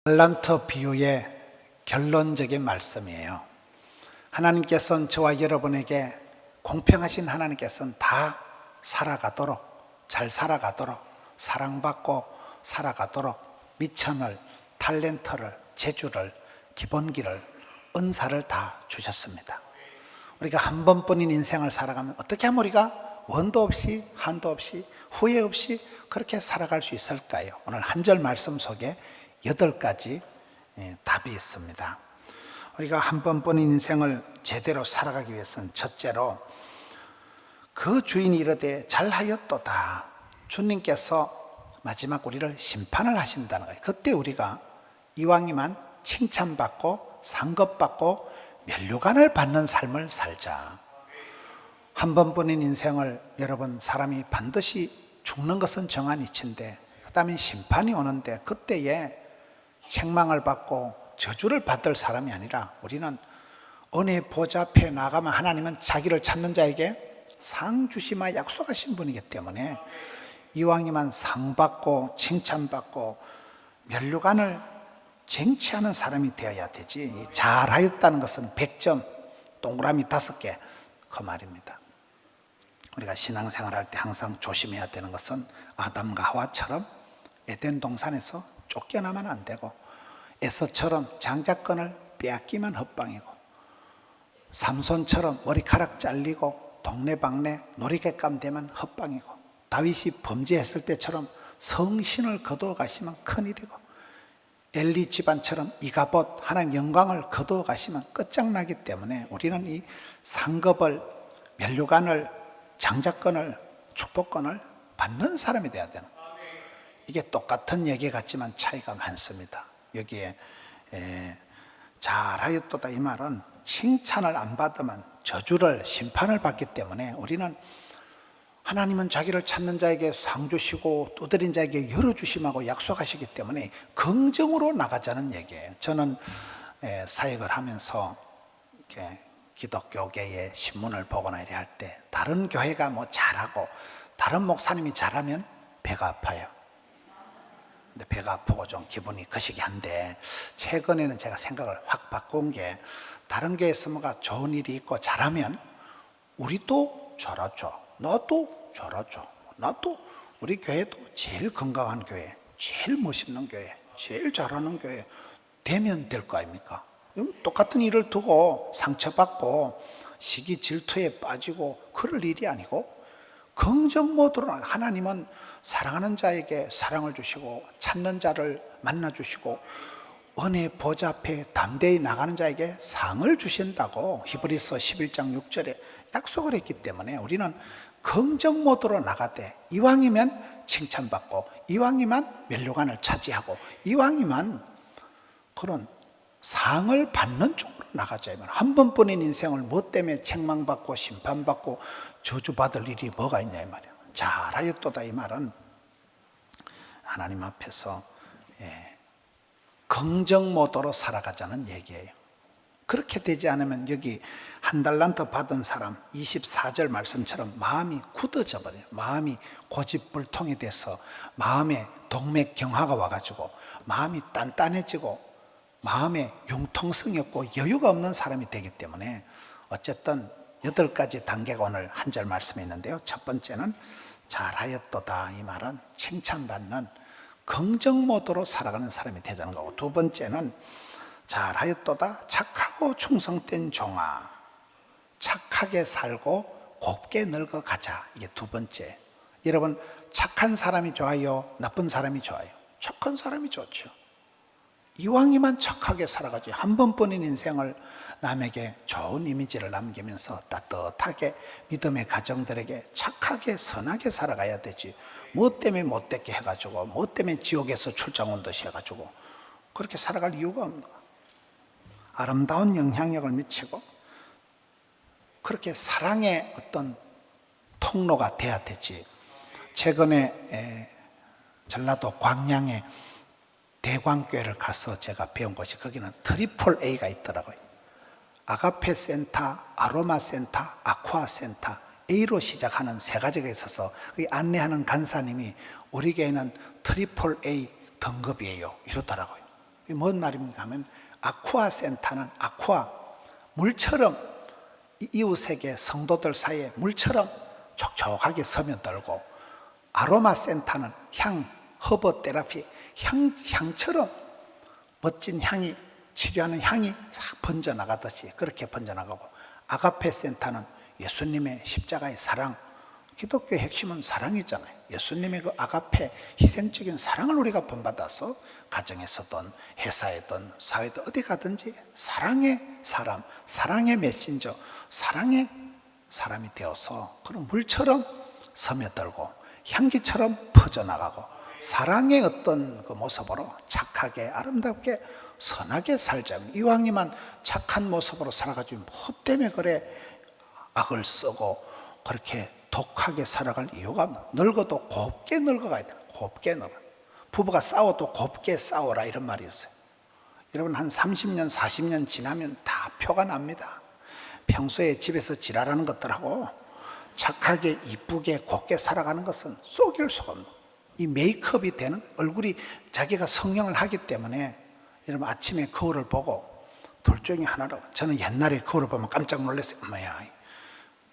달란트 비유의 결론적인 말씀이에요. 하나님께서는 저와 여러분에게 공평하신 하나님께서는 다 살아가도록, 잘 살아가도록, 사랑받고 살아가도록 미천을, 탤런트를, 재주를, 기본기를, 은사를 다 주셨습니다. 우리가 한 번뿐인 인생을 살아가면 어떻게 하면 우리가 원도 없이 한도 없이 후회 없이 그렇게 살아갈 수 있을까요? 오늘 한 절 말씀 속에 8가지 답이 있습니다. 우리가 한 번뿐인 인생을 제대로 살아가기 위해서는 첫째로 그 주인이 이르되 잘하였도다. 주님께서 마지막 우리를 심판을 하신다는 거예요. 그때 우리가 이왕이면 칭찬받고 상급받고 면류관을 받는 삶을 살자. 한 번뿐인 인생을 여러분, 사람이 반드시 죽는 것은 정한 이치인데 그 다음에 심판이 오는데 그때에 책망을 받고 저주를 받을 사람이 아니라 우리는 은혜 보좌 앞에 나가면 하나님은 자기를 찾는 자에게 상 주시마 약속하신 분이기 때문에 이왕이면 상 받고 칭찬받고 면류관을 쟁취하는 사람이 되어야 되지. 잘하였다는 것은 100점 동그라미 5개 그 말입니다. 우리가 신앙생활 할 때 항상 조심해야 되는 것은 아담과 하와처럼 에덴 동산에서 쫓겨나면 안 되고 에서처럼 장자권을 빼앗기면 헛방이고 삼손처럼 머리카락 잘리고 동네방네 놀이객감 되면 헛방이고 다윗이 범죄했을 때처럼 성신을 거두어 가시면 큰일이고 엘리 집안처럼 이가봇 하나님 영광을 거두어 가시면 끝장나기 때문에 우리는 이 상급을 면류관을 장자권을 축복권을 받는 사람이 돼야 되는 거예요. 이게 똑같은 얘기 같지만 차이가 많습니다. 여기에 잘하였도다 이 말은 칭찬을 안 받으면 저주를 심판을 받기 때문에 우리는 하나님은 자기를 찾는 자에게 상 주시고 두드린 자에게 열어주심하고 약속하시기 때문에 긍정으로 나가자는 얘기예요. 저는 사역을 하면서 이렇게 기독교계의 신문을 보거나 이래 할 때 다른 교회가 뭐 잘하고 다른 목사님이 잘하면 배가 아파요. 근데 배가 아프고 좀 기분이 거시기 한데 최근에는 제가 생각을 확 바꾼 게 다른 교회에서 뭐가 좋은 일이 있고 잘하면 우리도 잘하죠. 나도 잘하죠. 나도 우리 교회도 제일 건강한 교회, 제일 멋있는 교회, 제일 잘하는 교회 되면 될 거 아닙니까? 똑같은 일을 두고 상처받고 시기 질투에 빠지고 그럴 일이 아니고 긍정 모드로 하나님은 사랑하는 자에게 사랑을 주시고 찾는 자를 만나주시고 은혜 보좌 앞에 담대히 나가는 자에게 상을 주신다고 히브리서 11장 6절에 약속을 했기 때문에 우리는 긍정 모드로 나가되 이왕이면 칭찬받고 이왕이면 면류관을 차지하고 이왕이면 그런 상을 받는 쪽으로 나가자. 한 번뿐인 인생을 뭐 때문에 책망받고 심판받고 저주받을 일이 뭐가 있냐 이 말이에요. 잘하였도다 이 말은 하나님 앞에서 긍정 모드로 살아가자는 얘기예요. 그렇게 되지 않으면 여기 한 달란트 받은 사람 24절 말씀처럼 마음이 굳어져 버려요. 마음이 고집불통이 돼서 마음에 동맥경화가 와가지고 마음이 단단해지고 마음에 융통성이 없고 여유가 없는 사람이 되기 때문에 어쨌든 8가지 단계가 오늘 한 절 말씀이 있는데요. 첫 번째는 잘하였도다 이 말은 칭찬받는 긍정 모드로 살아가는 사람이 되자는 거고, 두 번째는 잘하였도다 착하고 충성된 종아, 착하게 살고 곱게 늙어가자. 이게 두 번째. 여러분, 착한 사람이 좋아요? 나쁜 사람이 좋아요? 착한 사람이 좋죠. 이왕이면 착하게 살아가지. 한 번뿐인 인생을 남에게 좋은 이미지를 남기면서 따뜻하게 믿음의 가정들에게 착하게 선하게 살아가야 되지. 뭐 때문에 못되게 해가지고 뭐 때문에 지옥에서 출장 온 듯이 해가지고 그렇게 살아갈 이유가 없는 거야. 아름다운 영향력을 미치고 그렇게 사랑의 어떤 통로가 돼야 되지. 최근에 전라도 광양에 대광교회를 가서 제가 배운 것이 거기는 트리플 A가 있더라고요. 아가페 센터, 아로마 센터, 아쿠아 센터 A로 시작하는 3가지가 있어서 안내하는 간사님이 우리 교회는 트리플 A 등급이에요 이러더라고요. 이게 뭔 말입니까 하면 아쿠아 센터는 아쿠아, 물처럼 이웃에게 성도들 사이에 물처럼 촉촉하게 스며들고, 아로마 센터는 향, 허브 테라피, 향처럼 멋진 향이, 치료하는 향이 싹 번져나가듯이 그렇게 번져나가고, 아가페 센터는 예수님의 십자가의 사랑, 기독교의 핵심은 사랑이잖아요. 예수님의 그 아가페, 희생적인 사랑을 우리가 본받아서 가정에서든 회사에든 사회든 어디 가든지 사랑의 사람, 사랑의 메신저, 사랑의 사람이 되어서 그런 물처럼 스며들고 향기처럼 퍼져나가고, 사랑의 어떤 그 모습으로 착하게 아름답게 선하게 살자. 이왕이면 착한 모습으로 살아가지고 뭐 때문에 그래 악을 쓰고 그렇게 독하게 살아갈 이유가 없나. 늙어도 곱게 늙어가야 돼. 곱게 늙어. 부부가 싸워도 곱게 싸워라, 이런 말이 있어요. 여러분, 한 30년 40년 지나면 다 표가 납니다. 평소에 집에서 지랄하는 것들하고 착하게 이쁘게 곱게 살아가는 것은 속일 수가 없는, 이 메이크업이 되는, 얼굴이 자기가 성형을 하기 때문에. 여러분, 아침에 거울을 보고 둘 중에 하나로, 저는 옛날에 거울을 보면 깜짝 놀랐어요. 뭐야,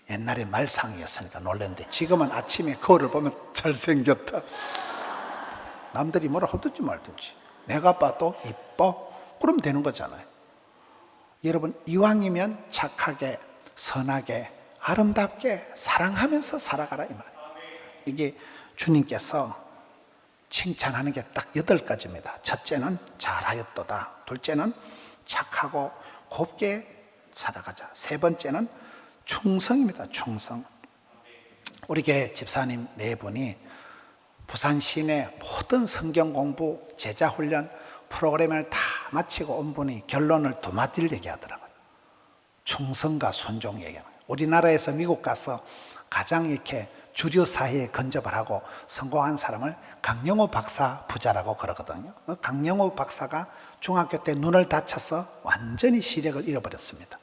옛날에 말상이었으니까 놀랐는데 지금은 아침에 거울을 보면 잘생겼다. 남들이 뭐라 하든지 말든지 내가 봐도 이뻐, 그러면 되는 거잖아요. 여러분, 이왕이면 착하게 선하게 아름답게 사랑하면서 살아가라, 이 말이에요. 이게 주님께서 칭찬하는 게 딱 8가지입니다. 첫째는 잘하였도다. 둘째는 착하고 곱게 살아가자. 세 번째는 충성입니다. 충성. 우리 교회 집사님 4분이 부산 시내 모든 성경 공부 제자 훈련 프로그램을 다 마치고 온 분이 결론을 2마디를 얘기하더라고요. 충성과 순종 얘기하는 거예요. 우리나라에서 미국 가서 가장 이렇게 주류 사회에 근접을 하고 성공한 사람을 강영호 박사 부자라고 그러거든요. 강영호 박사가 중학교 때 눈을 다쳐서 완전히 시력을 잃어버렸습니다.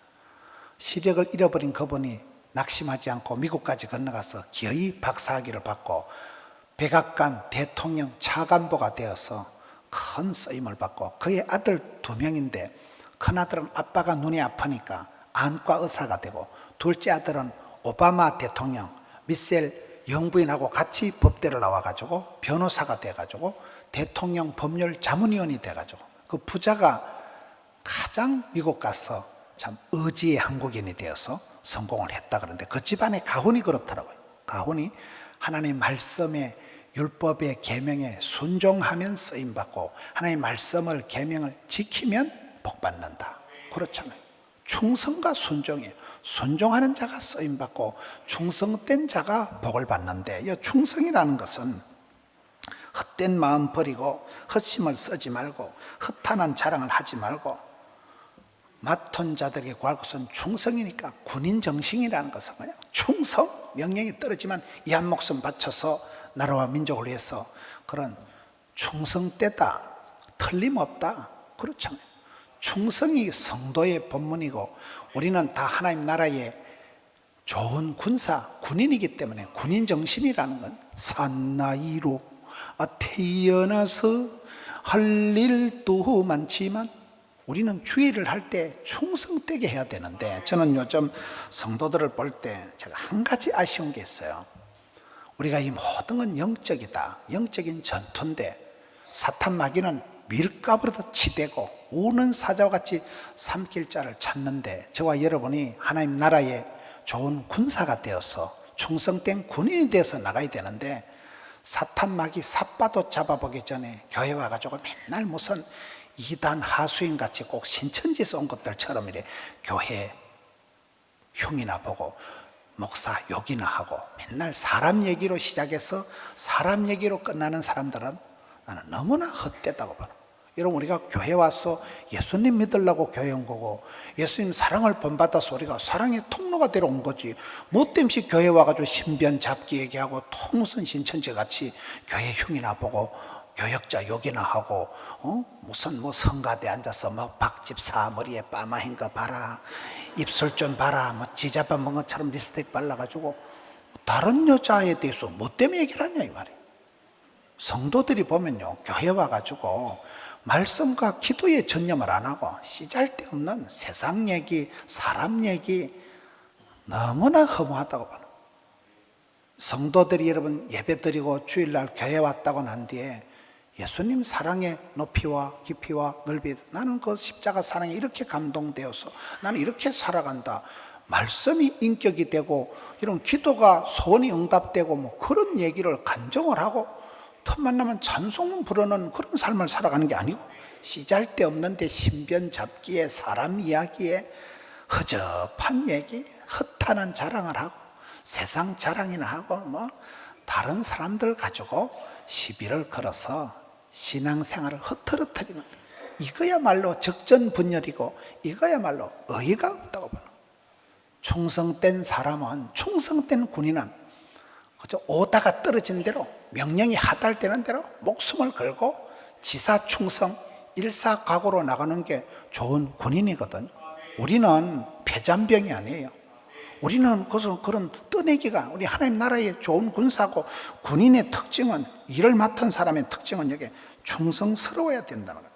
시력을 잃어버린 그분이 낙심하지 않고 미국까지 건너가서 기어이 박사학위를 받고 백악관 대통령 차관보가 되어서 큰 쓰임을 받고, 그의 아들 2명인데 큰아들은 아빠가 눈이 아프니까 안과 의사가 되고, 둘째 아들은 오바마 대통령 미셀 영부인하고 같이 법대를 나와가지고 변호사가 돼가지고 대통령 법률 자문위원이 돼가지고, 그 부자가 가장 미국 가서 참 의지의 한국인이 되어서 성공을 했다 그러는데, 그 집안의 가훈이 그렇더라고요. 가훈이 하나님 말씀에, 율법의 계명에 순종하면 쓰임받고 하나님의 말씀을 계명을 지키면 복받는다, 그렇잖아요. 충성과 순종이에요. 순종하는 자가 쓰임받고 충성된 자가 복을 받는데, 이 충성이라는 것은 헛된 마음 버리고 헛심을 쓰지 말고 허탄한 자랑을 하지 말고, 맡은 자들에게 구할 것은 충성이니까 군인 정신이라는 것은 그냥 충성, 명령이 떨어지면 이 한 목숨 바쳐서 나라와 민족을 위해서 그런 충성되다, 틀림없다, 그렇잖아요. 충성이 성도의 본문이고, 우리는 다 하나님 나라의 좋은 군사, 군인이기 때문에 군인 정신이라는 건 산나이로 태어나서 할 일도 많지만 우리는 주의를 할 때 충성되게 해야 되는데, 저는 요즘 성도들을 볼 때 제가 한 가지 아쉬운 게 있어요. 우리가 이 모든 건 영적이다, 영적인 전투인데 사탄 마귀는 밀가부로도 치대고 우는 사자와 같이 삼킬 자를 찾는데, 저와 여러분이 하나님 나라의 좋은 군사가 되어서 충성된 군인이 되어서 나가야 되는데, 사탄 마귀 삿바도 잡아보기 전에 교회 와가지고 맨날 무슨 이단 하수인 같이 꼭 신천지에서 온 것들처럼 이래 교회 흉이나 보고 목사 욕이나 하고 맨날 사람 얘기로 시작해서 사람 얘기로 끝나는 사람들은 나는 너무나 헛되다고 봐요. 여러분, 우리가 교회 와서 예수님 믿으려고 교회 온 거고, 예수님 사랑을 본받아서 우리가 사랑의 통로가 되러 온 거지, 뭐 땜시 교회 와가지고 신변 잡기 얘기하고 또 무슨 신천지 같이 교회 흉이나 보고 교역자 욕이나 하고, 무슨 뭐 성가대 앉아서 뭐 박집사 머리에 빠마한 거 봐라, 입술 좀 봐라, 뭐 지잡아 먹은 것처럼 립스틱 발라가지고 다른 여자에 대해서 뭐 때문에 얘기를 하냐 이 말이에요. 성도들이 보면요, 교회 와가지고 말씀과 기도에 전념을 안 하고 씨잘데없는 세상 얘기, 사람 얘기 너무나 허무하다고 봐요. 성도들이 여러분 예배드리고 주일날 교회 왔다고 난 뒤에 예수님 사랑의 높이와 깊이와 넓이, 나는 그 십자가 사랑에 이렇게 감동되어서 나는 이렇게 살아간다, 말씀이 인격이 되고 이런 기도가 소원이 응답되고 뭐 그런 얘기를 간증을 하고 틈만 나면 찬송을 부르는 그런 삶을 살아가는 게 아니고 씨잘데없는데 신변 잡기에 사람 이야기에 허접한 얘기, 허탄한 자랑을 하고 세상 자랑이나 하고 뭐 다른 사람들 가지고 시비를 걸어서 신앙생활을 흐트러뜨리는, 이거야말로 적전분열이고 이거야말로 의의가 없다고 봐요. 충성된 사람은, 충성된 군인은 그저 오다가 떨어진 대로, 명령이 하달되는 대로 목숨을 걸고 지사충성 일사각오로 나가는 게 좋은 군인이거든요. 우리는 폐잔병이 아니에요. 우리는 그런 떠내기가, 우리 하나님 나라의 좋은 군사고, 군인의 특징은, 일을 맡은 사람의 특징은 여기 충성스러워야 된다는 거예요.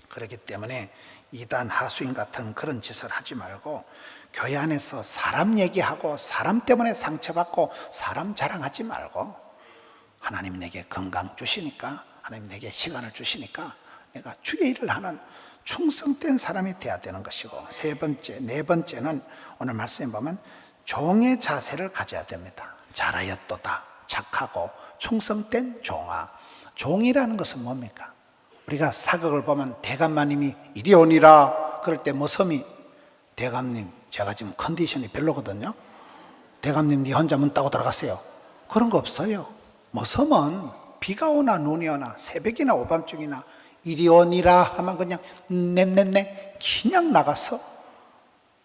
그렇기 때문에 이단 하수인 같은 그런 짓을 하지 말고 교회 안에서 사람 얘기하고 사람 때문에 상처받고 사람 자랑하지 말고, 하나님 내게 건강 주시니까, 하나님 내게 시간을 주시니까 내가 주의 일을 하는 충성된 사람이 돼야 되는 것이고, 세 번째, 네 번째는 오늘 말씀에 보면 종의 자세를 가져야 됩니다. 잘하였도다, 착하고 충성된 종아. 종이라는 것은 뭡니까? 우리가 사극을 보면 대감마님이 이리 오니라 그럴 때 모섬이, 대감님 제가 지금 컨디션이 별로거든요, 대감님 네 혼자 문 따고 들어가세요, 그런 거 없어요. 모섬은 비가 오나 눈이 오나 새벽이나 오밤중이나 이리 오니라 하면 그냥 네네네 그냥 나가서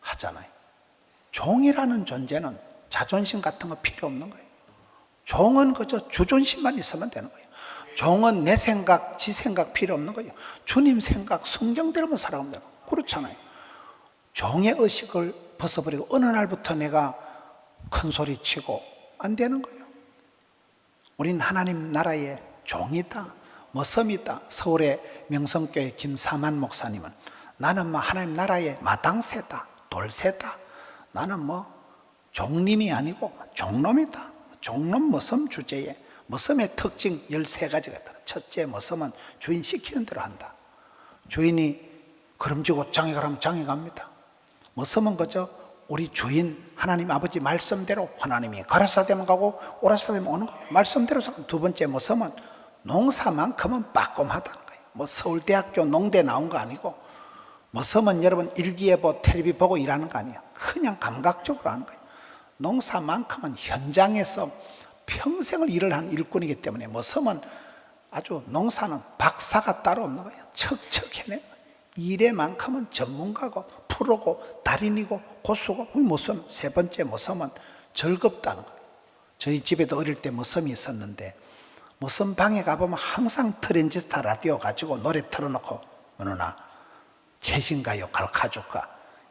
하잖아요. 종이라는 존재는 자존심 같은 거 필요 없는 거예요. 종은 그저 주존심만 있으면 되는 거예요. 종은 내 생각, 지 생각 필요 없는 거예요. 주님 생각, 성경대로만 살아가면 돼요. 그렇잖아요. 종의 의식을 벗어버리고 어느 날부터 내가 큰 소리 치고 안 되는 거예요. 우린 하나님 나라의 종이다, 머섬이다. 서울의 명성교회 김사만 목사님은 나는 뭐 하나님 나라의 마당새다, 돌새다, 나는 뭐 종님이 아니고 종놈이다. 종놈 머섬 주제에 머섬의 특징 13가지가 있다. 첫째, 머섬은 주인 시키는 대로 한다. 주인이 걸음지고 장에 가라면 장에 갑니다. 머섬은 그저 우리 주인 하나님 아버지 말씀대로, 하나님이 가라사대면 가고 오라사대면 오는 거예요. 말씀대로. 두 번째, 머섬은 농사만큼은 빠꼼하다는 거예요. 뭐 서울대학교 농대 나온 거 아니고, 머섬은 여러분 일기예보 텔레비 보고 일하는 거 아니에요. 그냥 감각적으로 하는 거예요. 농사만큼은 현장에서 평생을 일을 한 일꾼이기 때문에 머섬은 아주, 농사는 박사가 따로 없는 거예요. 척척 해내는 거예요. 일에만큼은 전문가고 프로고 달인이고 고수고. 머섬. 세 번째, 머섬은 즐겁다는 거예요. 저희 집에도 어릴 때 머섬이 있었는데, 머섬 방에 가보면 항상 트랜지스타 라디오 가지고 노래 틀어놓고, 누나 최신가요 가르쳐줄까,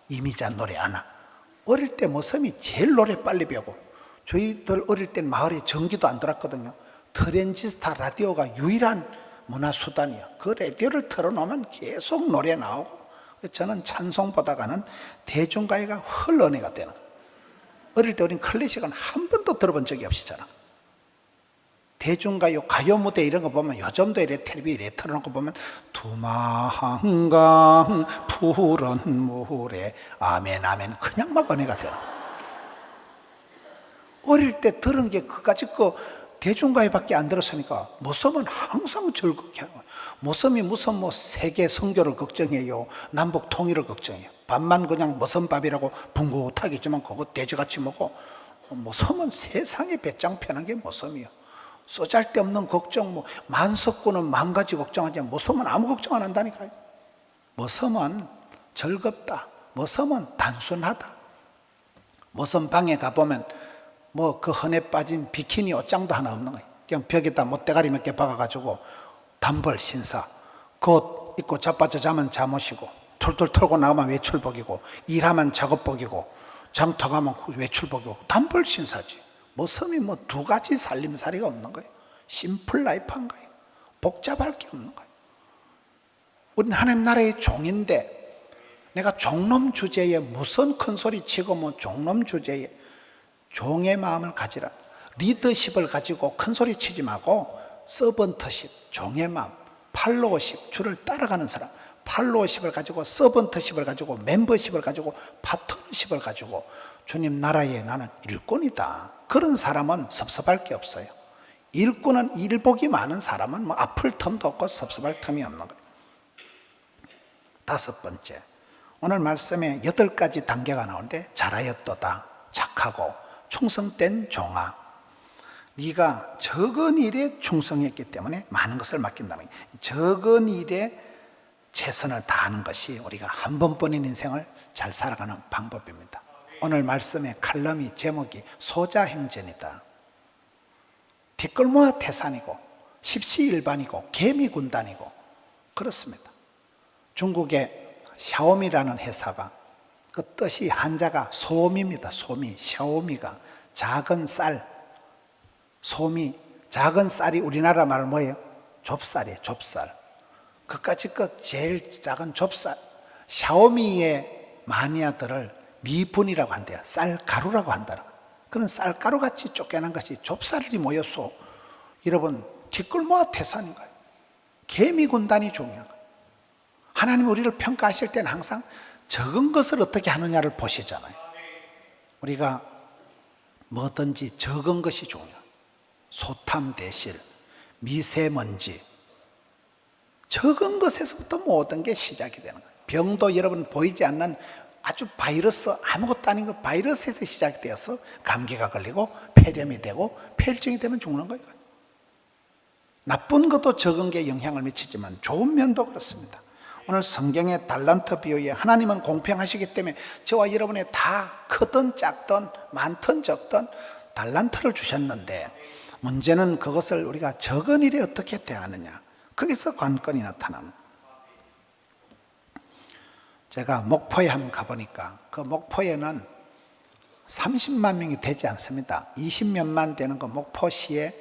이미자 노래 아나. 어릴 때 머섬이 제일 노래 빨리 배우고, 저희들 어릴 땐 마을에 전기도 안 들었거든요. 트랜지스타 라디오가 유일한 문화수단이에요. 그 라디오를 틀어놓으면 계속 노래 나오고, 저는 찬송보다가는 대중가요가 흘러내가 되는 거예요. 어릴 때 우린 클래식은 한 번도 들어본 적이 없었잖아. 대중가요, 가요 무대 이런 거 보면, 요즘도 이래 텔레비 이래 틀어놓고 보면 두만강 푸른 물에 아멘 아멘 그냥 막 은혜가 돼요. 어릴 때 들은 게 그까짓 거 대중가요밖에 안 들었으니까 머섬은 항상 즐겁게 하는 거예요. 머섬이 무슨 뭐 세계 선교를 걱정해요, 남북 통일을 걱정해요. 밥만 그냥 머섬밥이라고 붕긋하겠지만 그거 돼지같이 먹고, 머섬은 세상에 배짱 펴는 게 머섬이에요. 쏘잘데없는 걱정, 뭐 만석군은 만 가지 걱정하지만 머섬은 아무 걱정 안 한다니까요. 머섬은 즐겁다. 머섬은 단순하다. 머섬 방에 가보면 뭐 그 헌에 빠진 비키니 옷장도 하나 없는 거예요. 그냥 벽에다 못대가리 몇 개 박아가지고 단벌 신사, 그 입고 자빠져 자면 잠옷이고, 툴툴 털고 나가면 외출복이고, 일하면 작업복이고, 장터 가면 외출복이고, 단벌 신사지. 머섬이 뭐 두 가지 살림살이가 없는 거예요. 심플 라이프한 거예요. 복잡할 게 없는 거예요. 우리는 하나님 나라의 종인데 내가 종놈 주제에 무슨 큰 소리 치고 뭐 종놈 주제에 종의 마음을 가지라. 리더십을 가지고 큰 소리 치지 말고 서번트십, 종의 마음, 팔로워십, 주를 따라가는 사람, 팔로워십을 가지고 서번트십을 가지고 멤버십을 가지고 파트너십을 가지고 주님 나라에 나는 일꾼이다. 그런 사람은 섭섭할 게 없어요. 일꾼은 일복이 많은 사람은 뭐 아플 틈도 없고 섭섭할 틈이 없는 거예요. 다섯 번째, 오늘 말씀에 8가지 단계가 나오는데 잘하였도다, 착하고 충성된 종아. 네가 적은 일에 충성했기 때문에 많은 것을 맡긴다는 거예요. 적은 일에 최선을 다하는 것이 우리가 한 번뿐인 인생을 잘 살아가는 방법입니다. 오늘 말씀의 칼럼이 제목이 소자행전이다. 뒷골모아 태산이고 십시일반이고 개미군단이고 그렇습니다. 중국의 샤오미라는 회사가 그 뜻이 한자가 소미입니다. 소미, 샤오미가 작은 쌀, 소미, 작은 쌀이 우리나라 말 뭐예요? 좁쌀이에요. 좁쌀. 그까지 제일 작은 좁쌀. 샤오미의 마니아들을 미분이라고 한대요. 쌀가루라고 한다. 그런 쌀가루같이 쫓겨난 것이 좁쌀이 모여서 여러분 뒷골모아 태산인 거예요. 개미군단이 중요한 거예요. 하나님 우리를 평가하실 때는 항상 적은 것을 어떻게 하느냐를 보시잖아요. 우리가 뭐든지 적은 것이 중요해요. 소탐 대실, 미세먼지, 적은 것에서부터 모든 게 시작이 되는 거예요. 병도 여러분 보이지 않는 아주 바이러스, 아무것도 아닌 그 바이러스에서 시작이 되어서 감기가 걸리고 폐렴이 되고 폐혈증이 되면 죽는 거예요. 나쁜 것도 적은 게 영향을 미치지만 좋은 면도 그렇습니다. 오늘 성경의 달란트 비유에 하나님은 공평하시기 때문에 저와 여러분의 다 크든 작든 많든 적든 달란트를 주셨는데 문제는 그것을 우리가 적은 일에 어떻게 대하느냐, 거기서 관건이 나타납니다. 제가 목포에 한번 가보니까 그 목포에는 30만 명이 되지 않습니다. 20몇만 되는 그 목포시에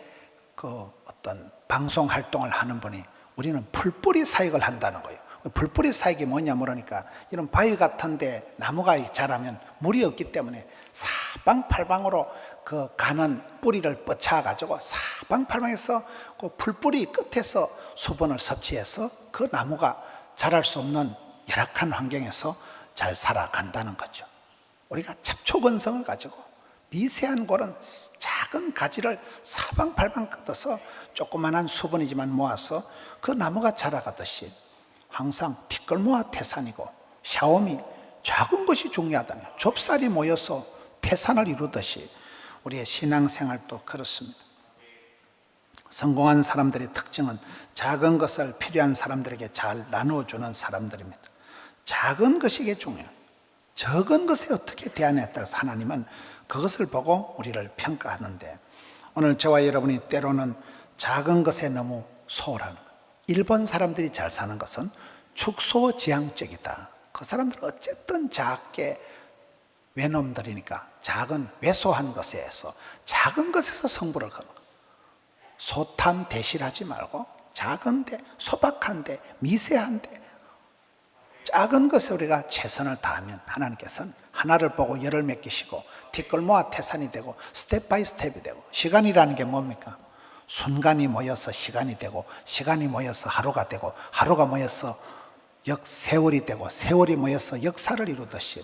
그 어떤 방송 활동을 하는 분이 우리는 풀뿌리 사역을 한다는 거예요. 풀뿌리 사역이 뭐냐 물으니까 이런 바위 같은데 나무가 자라면 물이 없기 때문에 사방팔방으로 그 가는 뿌리를 뻗쳐가지고 사방팔방에서 그 풀뿌리 끝에서 수분을 섭취해서 그 나무가 자랄 수 없는 열악한 환경에서 잘 살아간다는 거죠. 우리가 잡초건성을 가지고 미세한 그런 작은 가지를 사방팔방 걷어서 조그만한 수분이지만 모아서 그 나무가 자라가듯이 항상 뒷골모아 태산이고 샤오미 작은 것이 중요하다는 거예요. 좁쌀이 모여서 태산을 이루듯이 우리의 신앙생활도 그렇습니다. 성공한 사람들의 특징은 작은 것을 필요한 사람들에게 잘 나누어주는 사람들입니다. 작은 것이 이게 중요해요. 적은 것에 어떻게 대하느냐에 따라서 하나님은 그것을 보고 우리를 평가하는데 오늘 저와 여러분이 때로는 작은 것에 너무 소홀하는 거예요. 일본 사람들이 잘 사는 것은 축소지향적이다. 그 사람들은 어쨌든 작게 외놈들이니까 작은 왜소한 것에서 작은 것에서 성부를 거는 거예요. 소탐 대실하지 말고 작은데 소박한데 미세한데 작은 것에 우리가 최선을 다하면 하나님께서는 하나를 보고 열을 맺기시고 뒷골모아 태산이 되고 스텝 바이 스텝이 되고 시간이라는 게 뭡니까? 순간이 모여서 시간이 되고 시간이 모여서 하루가 되고 하루가 모여서 세월이 되고 세월이 모여서 역사를 이루듯이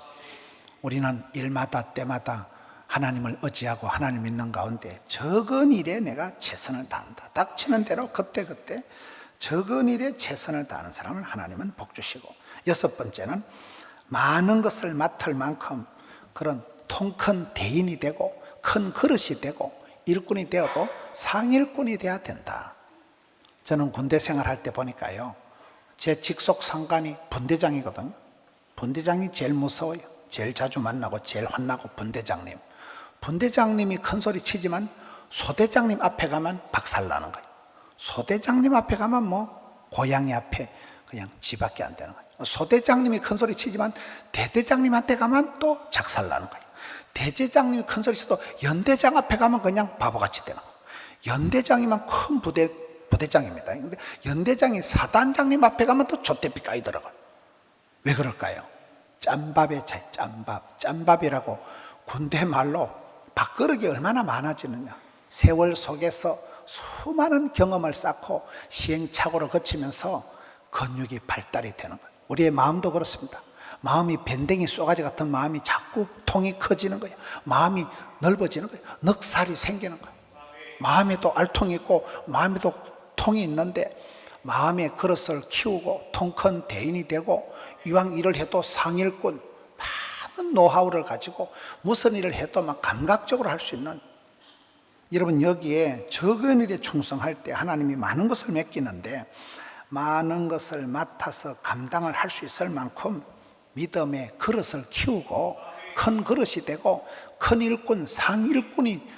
우리는 일마다 때마다 하나님을 의지하고 하나님 믿는 가운데 적은 일에 내가 최선을 다한다. 닥치는 대로 그때그때 적은 일에 최선을 다하는 사람을 하나님은 복 주시고 여섯 번째는 많은 것을 맡을 만큼 그런 통 큰 대인이 되고 큰 그릇이 되고 일꾼이 되어도 상일꾼이 돼야 된다. 저는 군대 생활할 때 보니까요, 제 직속 상관이 분대장이거든요. 분대장이 제일 무서워요. 제일 자주 만나고 제일 혼나고 분대장님. 분대장님이 큰 소리 치지만 소대장님 앞에 가면 박살나는 거예요. 소대장님 앞에 가면 뭐 고양이 앞에 그냥 쥐밖에 안 되는 거예요. 소대장님이 큰 소리 치지만 대대장님한테 가면 또 작살나는 거예요. 대대장님이 큰 소리 쳐도 연대장 앞에 가면 그냥 바보같이 되는 거예요. 연대장이만 큰 부대 부대장입니다. 근데 연대장이 사단장님 앞에 가면 또 좆대비 까이더라고요. 왜 그럴까요? 짬밥의 차이, 짬밥이라고 군대 말로 밥그릇이 얼마나 많아지느냐. 세월 속에서 수많은 경험을 쌓고 시행착오를 거치면서 근육이 발달이 되는 거예요. 우리의 마음도 그렇습니다. 마음이 밴댕이 쏘가지 같은 마음이 자꾸 통이 커지는 거예요. 마음이 넓어지는 거예요. 넉살이 생기는 거예요. 마음에도 알통이 있고 마음에도 통이 있는데 마음의 그릇을 키우고 통 큰 대인이 되고 이왕 일을 해도 상일꾼, 많은 노하우를 가지고 무슨 일을 해도 막 감각적으로 할 수 있는, 여러분 여기에 적은 일에 충성할 때 하나님이 많은 것을 맡기는데 많은 것을 맡아서 감당을 할 수 있을 만큼 믿음의 그릇을 키우고 큰 그릇이 되고 큰 일꾼, 상일꾼이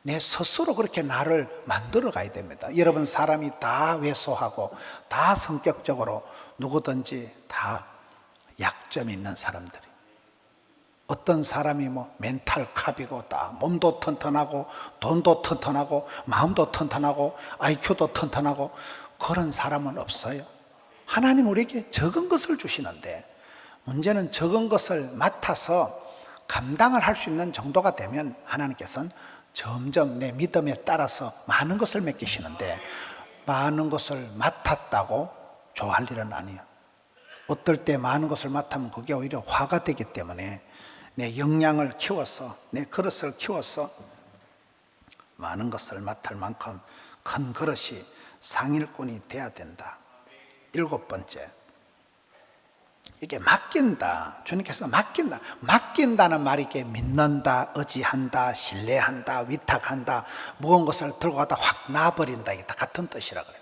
내 스스로 그렇게 나를 만들어 가야 됩니다. 여러분 사람이 다 왜소하고 다 성격적으로 누구든지 다 약점이 있는 사람들이, 어떤 사람이 뭐 멘탈 캅이고 다 몸도 튼튼하고 돈도 튼튼하고 마음도 튼튼하고 IQ도 튼튼하고 그런 사람은 없어요. 하나님 우리에게 적은 것을 주시는데 문제는 적은 것을 맡아서 감당을 할 수 있는 정도가 되면 하나님께서는 점점 내 믿음에 따라서 많은 것을 맡기시는데 많은 것을 맡았다고 좋아할 일은 아니에요. 어떨 때 많은 것을 맡으면 그게 오히려 화가 되기 때문에 내 역량을 키워서 내 그릇을 키워서 많은 것을 맡을 만큼 큰 그릇이 상일꾼이 돼야 된다. 7번째, 이게 맡긴다. 주님께서 맡긴다. 맡긴다는 말이 이게 믿는다, 의지한다, 신뢰한다, 위탁한다, 무거운 것을 들고 가다 확 놔버린다. 이게 다 같은 뜻이라 그래요.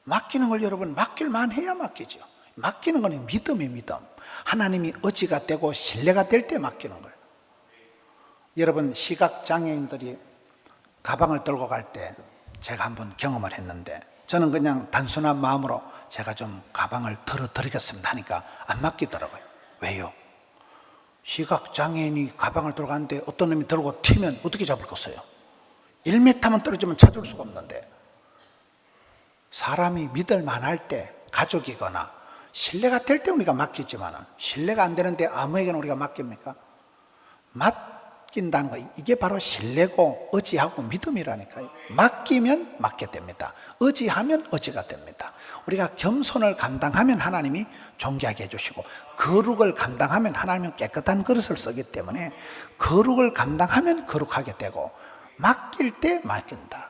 맡기는 걸 여러분 맡길만 해야 맡기죠. 맡기는 건 믿음이 믿음. 하나님이 의지가 되고 신뢰가 될 때 맡기는 거예요. 여러분 시각장애인들이 가방을 들고 갈 때 제가 한번 경험을 했는데 저는 그냥 단순한 마음으로 제가 좀 가방을 들어드리겠습니다 하니까 안 맡기더라고요. 왜요? 시각장애인이 가방을 들고 가는데 어떤 놈이 들고 튀면 어떻게 잡을 거어요? 1m만 떨어지면 찾을 수가 없는데, 사람이 믿을 만할 때 가족이거나 신뢰가 될 때 우리가 맡기지만 신뢰가 안 되는데 아무에게나 우리가 맡깁니까? 맡긴다는 거, 이게 바로 신뢰고 의지하고 믿음이라니까요. 맡기면 맡게 됩니다. 의지하면 의지가 됩니다. 우리가 겸손을 감당하면 하나님이 존귀하게 해주시고 거룩을 감당하면 하나님은 깨끗한 그릇을 쓰기 때문에 거룩을 감당하면 거룩하게 되고 맡길 때 맡긴다.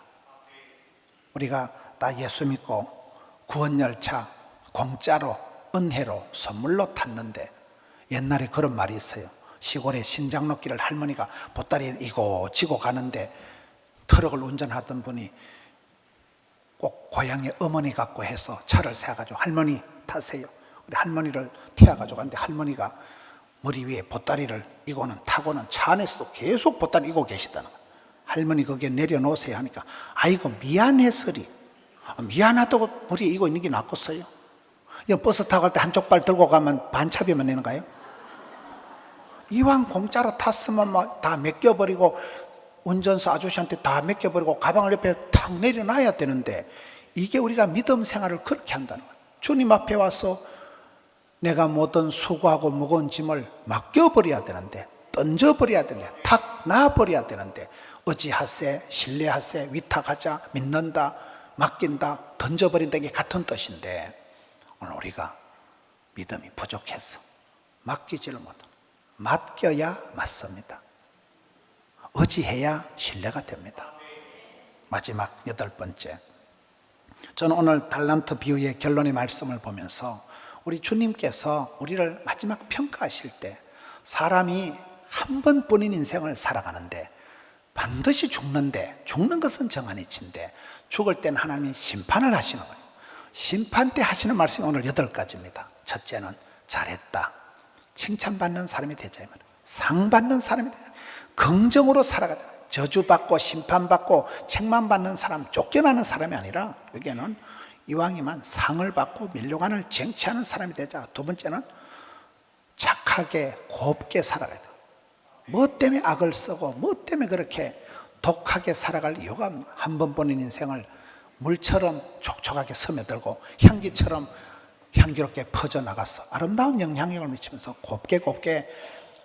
우리가 다 예수 믿고 구원열차 공짜로 은혜로 선물로 탔는데 옛날에 그런 말이 있어요. 시골에 신장로길을 할머니가 보따리를 이고 지고 가는데 트럭을 운전하던 분이 꼭 고향의 어머니 같고 해서 차를 세워가지고 할머니 타세요. 우리 할머니를 태워가지고 가는데 할머니가 머리 위에 보따리를 이고는 타고는 차 안에서도 계속 보따리 이고 계시다는 거예요. 할머니 거기에 내려놓으세요 하니까 아이고 미안해서리, 미안하다고 머리에 이고 있는 게 낫겠어요? 버스 타고 갈 때 한쪽 발 들고 가면 반차비만 내는가요? 이왕 공짜로 탔으면 뭐 다 맡겨버리고 운전사 아저씨한테 다 맡겨버리고 가방을 옆에 탁 내려놔야 되는데 이게 우리가 믿음 생활을 그렇게 한다는 거예요. 주님 앞에 와서 내가 모든 수고하고 무거운 짐을 맡겨버려야 되는데, 던져버려야 되는데, 탁 놔버려야 되는데 의지하세, 신뢰하세, 위탁하자, 믿는다, 맡긴다, 던져버린다, 이게 같은 뜻인데 오늘 우리가 믿음이 부족해서 맡기지를 못합니다. 맡겨야 맞습니다. 의지해야 신뢰가 됩니다. 마지막 8번째, 저는 오늘 달란트 비유의 결론의 말씀을 보면서 우리 주님께서 우리를 마지막 평가하실 때 사람이 한 번뿐인 인생을 살아가는데 반드시 죽는데, 죽는 것은 정한이치인데 죽을 때는 하나님이 심판을 하시는 거예요. 심판 때 하시는 말씀이 오늘 8가지입니다. 첫째는 잘했다, 칭찬받는 사람이 되자, 상 받는 사람이 되자, 긍정으로 살아가자. 저주받고 심판받고 책만 받는 사람, 쫓겨나는 사람이 아니라 여기에는 이왕이면 상을 받고 밀려가는 쟁취하는 사람이 되자. 두 번째는 착하게 곱게 살아가야 돼. 뭐 때문에 악을 쓰고 뭐 때문에 그렇게 독하게 살아갈 이유가 없는, 한 번 보는 인생을 물처럼 촉촉하게 스며들고 향기처럼 향기롭게 퍼져나가서 아름다운 영향력을 미치면서 곱게 곱게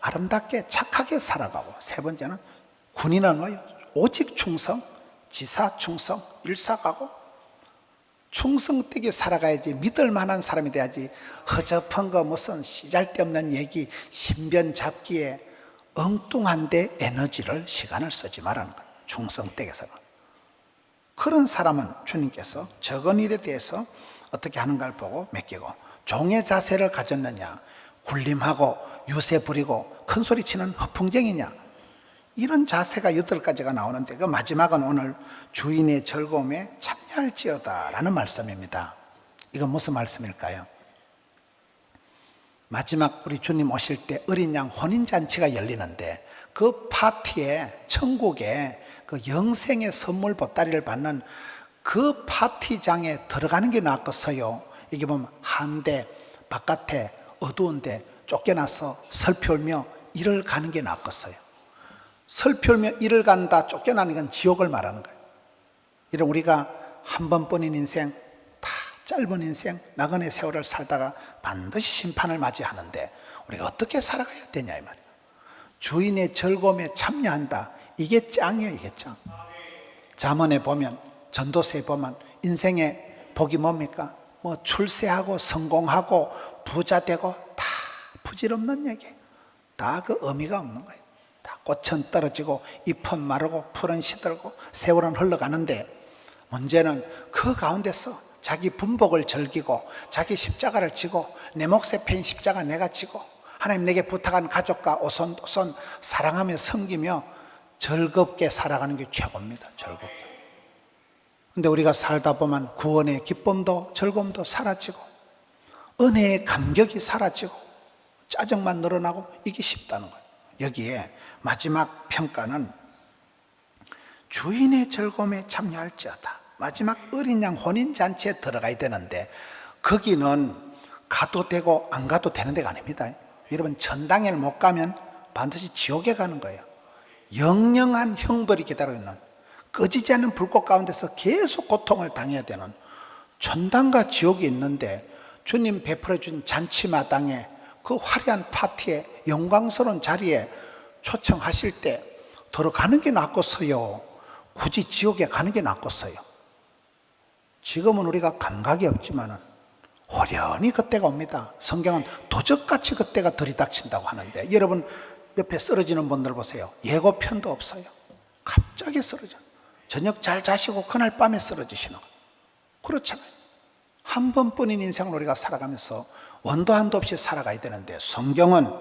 아름답게 착하게 살아가고, 세 번째는 군인은 뭐예요? 오직 충성, 지사 충성, 일사가고 충성되게 살아가야지, 믿을 만한 사람이 돼야지. 허접한 거 무슨 씨잘데없는 얘기, 신변 잡기에 엉뚱한 데 에너지를, 시간을 쓰지 말라는 거예요. 충성되게 살아. 그런 사람은 주님께서 적은 일에 대해서 어떻게 하는가를 보고 맡기고, 종의 자세를 가졌느냐, 굴림하고 유세 부리고 큰소리치는 허풍쟁이냐, 이런 자세가 8가지가 나오는데, 그 마지막은 오늘 주인의 즐거움에 참여할지어다 라는 말씀입니다. 이건 무슨 말씀일까요? 마지막 우리 주님 오실 때 어린 양 혼인잔치가 열리는데, 그 파티에, 천국에 그 영생의 선물 보따리를 받는 그 파티장에 들어가는 게 낫겠어요? 이게 보면 한데 바깥에 어두운데 쫓겨나서 슬피울며 이를 가는 게 낫겠어요? 슬피울며 이를 간다, 쫓겨나는 건 지옥을 말하는 거예요. 이런 우리가 한 번뿐인 인생, 다 짧은 인생, 나그네 세월을 살다가 반드시 심판을 맞이하는데 우리가 어떻게 살아가야 되냐 이 말이에요. 주인의 즐거움에 참여한다. 이게 짱이에요, 이게 짱. 잠언에 보면, 전도서에 보면 인생의 복이 뭡니까? 뭐 출세하고 성공하고 부자 되고 다 부질없는 얘기예요. 다 그 의미가 없는 거예요. 다 꽃은 떨어지고 잎은 마르고 풀은 시들고 세월은 흘러가는데, 문제는 그 가운데서 자기 분복을 즐기고 자기 십자가를 지고, 내 몫에 패인 십자가 내가 지고 하나님 내게 부탁한 가족과 오손도손 사랑하며 섬기며 즐겁게 살아가는 게 최고입니다. 즐겁게. 근데 우리가 살다 보면 구원의 기쁨도 즐거움도 사라지고 은혜의 감격이 사라지고 짜증만 늘어나고, 이게 쉽다는 거예요. 여기에 마지막 평가는 주인의 즐거움에 참여할지어다. 마지막 어린 양 혼인잔치에 들어가야 되는데, 거기는 가도 되고 안 가도 되는 데가 아닙니다. 여러분, 전당에를 못 가면 반드시 지옥에 가는 거예요. 영영한 형벌이 기다리고 있는, 꺼지지 않는 불꽃 가운데서 계속 고통을 당해야 되는 천당과 지옥이 있는데, 주님 베풀어 준 잔치마당에, 그 화려한 파티에, 영광스러운 자리에 초청하실 때 들어가는 게 낫겠어요? 굳이 지옥에 가는 게 낫겠어요? 지금은 우리가 감각이 없지만은 호련히 그때가 옵니다. 성경은 도적같이 그때가 들이닥친다고 하는데, 여러분 옆에 쓰러지는 분들 보세요. 예고편도 없어요. 갑자기 쓰러져. 저녁 잘 자시고 그날 밤에 쓰러지시는 거예요. 그렇잖아요. 한 번뿐인 인생을 우리가 살아가면서 원도 한도 없이 살아가야 되는데, 성경은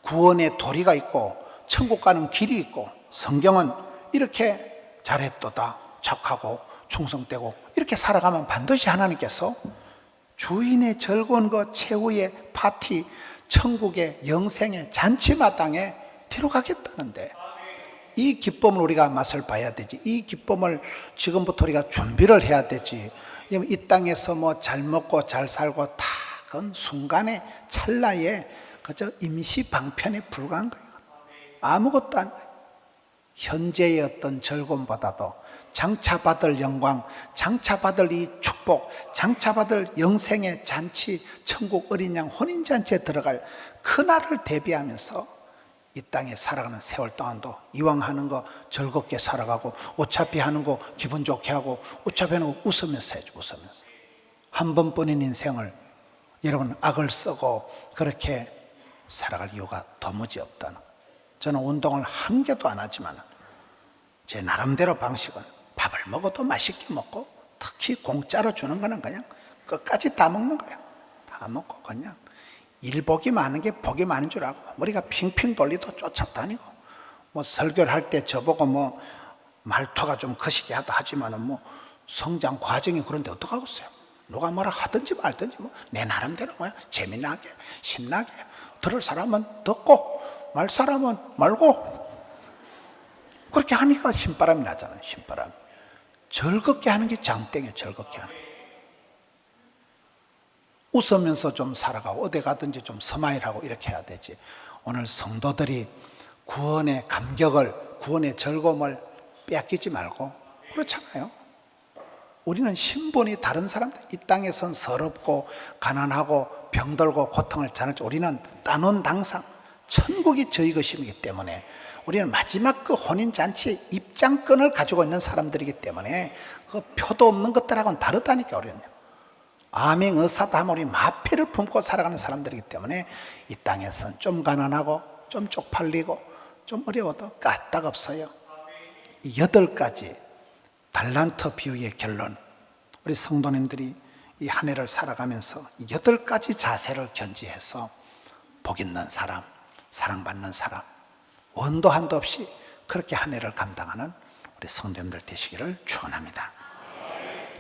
구원의 도리가 있고 천국 가는 길이 있고, 성경은 이렇게 잘했도다, 착하고 충성되고 이렇게 살아가면 반드시 하나님께서 주인의 즐거운 것 최후의 파티, 천국의 영생의 잔치마당에 데려가겠다는데, 이 기쁨을 우리가 맛을 봐야 되지. 이 기쁨을 지금부터 우리가 준비를 해야 되지. 이 땅에서 뭐 잘 먹고 잘 살고 다 그건 순간의 찰나에 그저 임시 방편에 불과한 거예요. 아무것도 안 거예요. 현재의 어떤 즐거움보다도 장차받을 영광, 장차받을 이 축복, 장차받을 영생의 잔치, 천국 어린 양 혼인잔치에 들어갈 그날을 대비하면서 이 땅에 살아가는 세월 동안도 이왕 하는 거 즐겁게 살아가고, 어차피 하는 거 기분 좋게 하고, 어차피 하는 거 웃으면서 해야지. 웃으면서. 한 번뿐인 인생을 여러분 악을 쓰고 그렇게 살아갈 이유가 도무지 없다는 거예요. 저는 운동을 한 개도 안 하지만 제 나름대로 방식은 밥을 먹어도 맛있게 먹고, 특히 공짜로 주는 거는 그냥 끝까지 다 먹는 거예요. 다 먹고 그냥 일복이 많은 게 복이 많은 줄 알고 머리가 핑핑 돌리도 쫓아다니고, 뭐 설교를 할 때 저보고 뭐 말투가 좀 거시기 하다 하지만은 뭐 성장 과정이 그런데 어떡하겠어요? 누가 뭐라 하든지 말든지 뭐 내 나름대로 뭐야 재미나게 신나게 들을 사람은 듣고 말 사람은 말고, 그렇게 하니까 신바람이 나잖아요. 신바람. 즐겁게 하는 게 장땡이에요. 즐겁게 하는 게. 웃으면서 좀 살아가고 어디 가든지 좀 스마일하고 이렇게 해야 되지. 오늘 성도들이 구원의 감격을, 구원의 즐거움을 빼앗기지 말고. 그렇잖아요. 우리는 신분이 다른 사람들, 이 땅에선 서럽고 가난하고 병들고 고통을 자는, 우리는 따놓은 당상 천국이 저희 것이기 때문에 우리는 마지막 그 혼인잔치의 입장권을 가지고 있는 사람들이기 때문에 그 표도 없는 것들하고는 다르다니까. 우리는 암행의사다 하면 우리 마패를 품고 살아가는 사람들이기 때문에 이 땅에선 좀 가난하고 좀 쪽팔리고 좀 어려워도 까딱없어요. 이 8가지 달란트 비유의 결론, 우리 성도님들이 이 한 해를 살아가면서 8가지 자세를 견지해서 복 있는 사람, 사랑받는 사람, 원도 한도 없이 그렇게 한 해를 감당하는 우리 성도님들 되시기를 축원합니다.